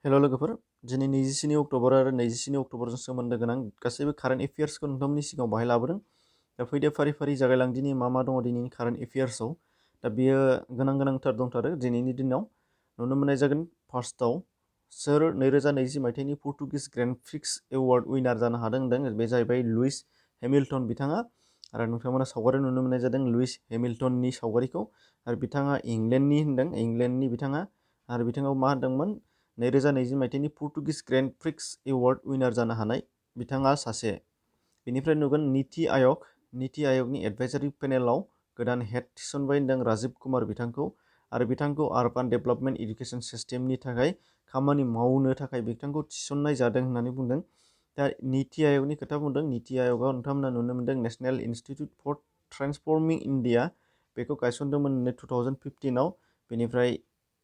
हेल' लोगोफोर, दिनै 24 अक्ट'बर आरो 24 अक्ट'बरजों सोमोन्दो गोनां गासैबो कारेन्ट एफेयार्सखौ नोंथांमोननि सिगाङाव बाहाय लाबोदों। दा फैदो फारि फारि जागायलांदिनि मा दङ दिनैनि कारेन्ट एफेयार्सआव। दा बेयो गोनांथार दंथारो दिनैनि दिनाव। नुनो मोननाय जागोन फार्स्टआव सोर 2020 मायथाइनि Portuguese grand prix award winner जानो हादों होनदों। बे जाहैबाय लुइस हेमिल्टन बिथाङा। आरो नोंथांमोना सावगारि नुनो मोननाय जादों लुइस हेमिल्टननि सावगारिखौ। आरो बिथाङा इंलेन्डनि होनदों, इंलेन्डनि बिथाङा। आरो बिथाङा मा होनदोंमोन 2020 मायथाइनि Portuguese grand prix award winner जानो हानाय बिथाङा सासे। बेनिफ्राय नुगोन नीति आयगनि एडभाइजारि पेनेलाव गोदान हेड थिसनबाय होनदों राजिब कुमार बिथांखौ। आरो बिथांखौ आर्बान डेभेलपमेन्ट इडुकेसन सिस्टेमनि थाखाय खामानि मावनो थाखाय बिथांखौ थिसननाय जादों होननानै बुंदों। दा नीति आयगनि खोथा बुंदों। नीति आयगआव नोंथांमोना नुनो मोनदों नेशनेल इन्स्टिट्युट फर ट्रान्सफर्मिं इन्डिया, बेखौ गायसनदोंमोन 2015आव। बेनिफ्राय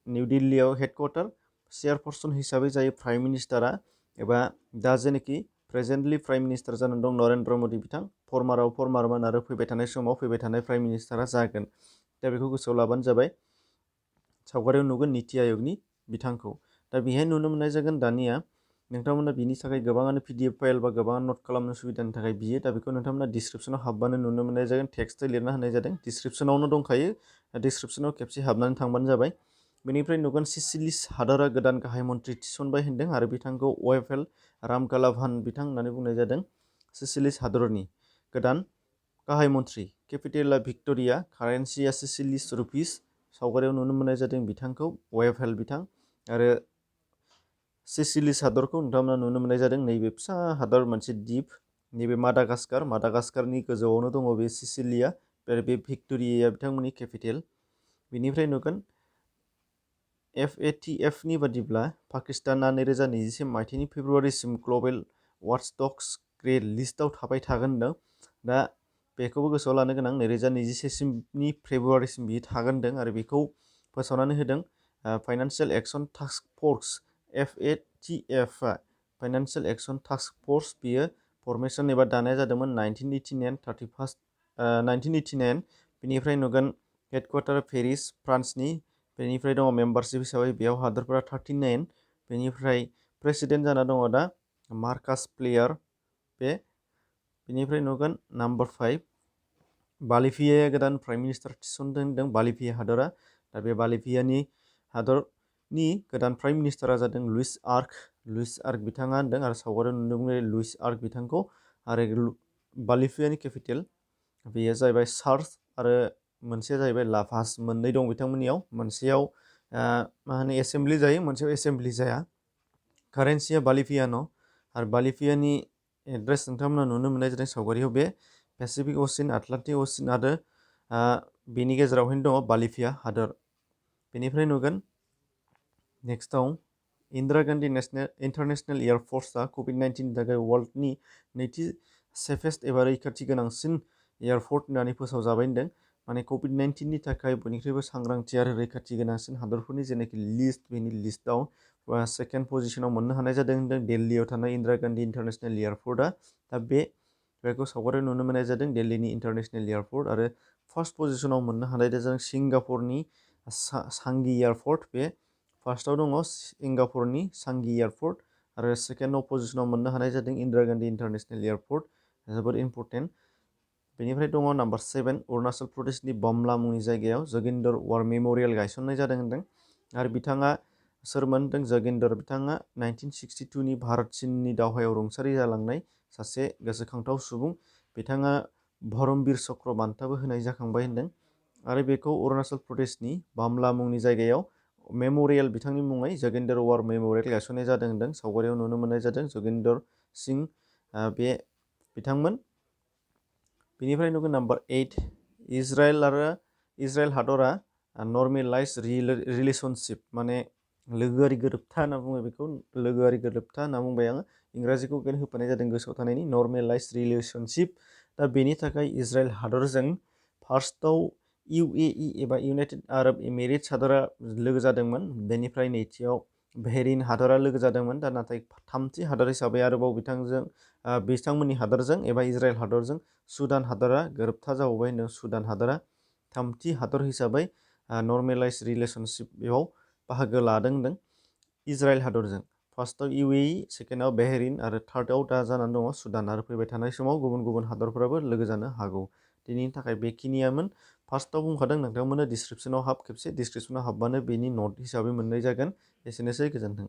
निउ दिल्लीआव हेडक्वार्टार। चेयारपारसन हिसाबै जायो प्राइम मिनिस्टारा, एबा दा जेनाखि प्रेजेन्टलि प्राइम मिनिस्टार जानानै दं नरेन्द्र मदि बिथां। फर्मारमोन आरो फैबाय थानाय समाव फैबाय थानाय प्राइम मिनिस्टारा जागोन। दा बेखौ गोसोआव लाबानो जाबाय। सावगारियाव नुगोन नीति आयगनि बिथांखौ। दा बेहाय नुनो मोननाय जागोन दानिया नोंथांमोना बिनि थाखाय गोबाङानो PDF फाइल बा गोबां नट खालामनो सुबिदानि थाखाय बियो। दा बेखौ नोंथांमोना डिसक्रिपसनाव हाबबानो नुनो मोननाय जागोन। टेक्सटै लिरना होनाय जादों। डिसक्रिपसनावनो दंखायो। डिसक्रिपसनाव खेबसे हाबनानै थांबानो जाबाय। बेनिफ्राय नुगोन सिसिलिस हादोरा गोदान गाहाय मन्थ्रि थिसनबाय होनदों। आरो बिथांखौ वावेल रामकालाभान बिथां होननानै बुंनाय जादों। सिसिलिस हादरनि गोदान गाहाय मन्थ्रि। केपिटेला भिक्ट'रिया, कारेन्सिया सिसिलिस रुपिस। सावगारियाव नुनो मोननाय जादों बिथांखौ वावेल बिथां। आरो सिसिलिस हादरखौ नोंथांमोना नुनो मोननाय जादों नैबे फिसा हादर, मोनसे द्वीप। नैबे मादागास्कारनि गोजौआवनो दङ बे सिसिलिया। आरो बे भिक्ट'रियाया बिथांमोननि केपिटेल। बेनिफ्राय नुगोन FATF नि बादिब्ला पाकिस्ताना 2021 मायथाइनि फेब्रुवारिसिम ग्लबेल वाचडग्स ग्रे लिस्टआव थाबाय थागोन होनदों। दा बेखौबो गोसोआव लानो गोनां 2021 फेब्रुवारिसिम बियो थागोन होनदों। आरो बेखौ फोसावनानै होदों फाइनान्सियेल एक्सन टास्क फर्स FATF आ। फाइनान्सियेल एक्सन टास्क फर्स बियो फरमेसन एबा दानाया जादोंमोन 1989। बेनिफ्राय नुगोन हेडक्वार्टार पेरिस, फ्रान्सनि। बेनिफ्राय दङ मेम्बारशिप हिसाबै बेयाव हादरफोरा 39। बेनिफ्राय प्रेसिडेन्ट जाना दङ दा मार्कास प्लेयार बे। बेनिफ्राय नुगोन नाम्बार 5 बलिभियाया गोदान प्राइम मिनिस्टार थिसनदों होनदों बलिभिया हादरा। दा बे बलिभियानि हादरनि गोदान प्राइम मिनिस्टारा जादों लुइस आर्क बिथाङा होनदों। आरो सावगारियाव नुनो मोनो लुइस आर्क बिथांखौ। आरो बलिभियानि केपिटेल बेयो जाहैबाय सार्च आरो मोनसेया जाहैबाय लाभास। मोननै दं बिथांमोननियाव। मोनसेयाव एसेम्ब्लि जायो, मोनसेयाव एसेम्ब्लि जाया। कारेन्सिया बलिभियान'। आरो बलिभियानि एड्रेस नोंथांमोना नुनो मोननाय जादों सावगारियाव बे पेसिफिक अशियान, आटलान्टिक अशियान आरो बेनि गेजेरावहायनो दङ बलिभिया हादर। बेनिफ्राय नुगोन नेक्स्टआव इन्दिरा गान्धी इन्टारनेशनेल एयारफर्सआ COVID-19 नि थाखाय वर्ल्डनि नैथि सेफेस्ट एबा रैखाथि गोनांसिन एयारपर्ट होननानै फोसावजाबाय होनदों। माने COVID-19 नि थाखाय बयनिख्रुइबो सांग्रांथि आरो रैखाथि गोनांसिन हादरफोरनि जेनाखि लिस्ट, बेनि लिस्टआव सेकेन्ड पजिशनाव मोननो हानाय जादों होनदों दिल्लीयाव थानाय इन्दिरा गान्धी इन्टारनेशनेल एयारपर्टआ। दा बेखौ सावगारियाव नुनो मोननाय जादों दिल्लीनि इन्टारनेशनेल एयारपर्ट। आरो फार्स्ट पजिशनाव मोननो हानाय जादों सिंगापुरनि सांगी एयारपर्ट। बे फार्स्टआव दङ सिंगापुरनि सांगी एयारपर्ट। आरो सेकेन्ड पजिशनाव मोननो हानाय जादों इन्दिरा गान्धी इन्टारनेशनेल एयारपर्ट। जोबोद इम्परटेन्ट। बेनिफ्राय दङ नाम्बार 7 अरुणाचल प्रदेशनि बमला मुंनि जायगायाव जोगिन्दर वार मेम'रियेल गायसननाय जादों होनदों। आरो बिथाङा सोरमोन होनदों जोगिन्दर बिथाङा 1962 नि भारत चीननि दावहायाव रुंसारि जालांनाय सासे गोसोखांथाव सुबुं। बिथाङा धर्मवीर चक्र बान्थाबो होनाय जाखांबाय होनदों। आरो बेखौ अरुणाचल प्रदेशनि बामला मुंनि जायगायाव मेम'रियेल बिथांनि मुङै जोगिन्दर वार मेम'रियेल गायसननाय जादों होनदों। सावगारियाव नुनो मोननाय जादों जोगिन्दर सिंह बे बिथांमोन। बेनिफ्राय नुगोन नाम्बार 8 इजराइल हादरा नर्मेलाइज रिलेशनशिप, माने लोगोआरि गोरोबथा होनना बुङो बेखौ। लोगोआरि गोरोबथा होनना बुंबाय आङो। इंराजिखौ होफानाय जादों गोसोआव थानायनि नर्मेलाइज रिलेशनशिप। दा बेनि थाखाय इजराइल हादरजों फार्स्टआव UAE एबा इउनाइटेड आरब एमिरेट्स हादरा लोगो जादोंमोन। बेनिफ्राय नैथियाव बहरीन हादरा लोगो जादोंमोन। दा नाथाय थामथि हादर हिसाबै आरोबाव बिथांमोननि हादरजों एबा इजराइल हादरजों सुदान हादरा गोरोबथा जाबावबाय होनदों। सुदान हादरा थामथि हादर हिसाबै नर्मेलाइज रिलेशनशिप बेयाव बाहागो लादों होनदों। इजराइल हादरजों। फार्स्टआव UAE, सेकेन्डआव बेहरिन आरो थार्डआव दा जानानै दङ सुदान आरो फैबाय थानाय समाव गुबुन गुबुन हादरफोराबो लोगो जानो हागौ। दिनैनि थाखाय बेखिनियामोन। फार्स्टआव बुंखादों नोंथांमोननो डिसक्रिपसनाव हाब खेबसे डिसक्रिपसनाव हाबबानो बेनि नट हिसाबै मोननाय जागोन। एसेनोसै, गोजोन्थों।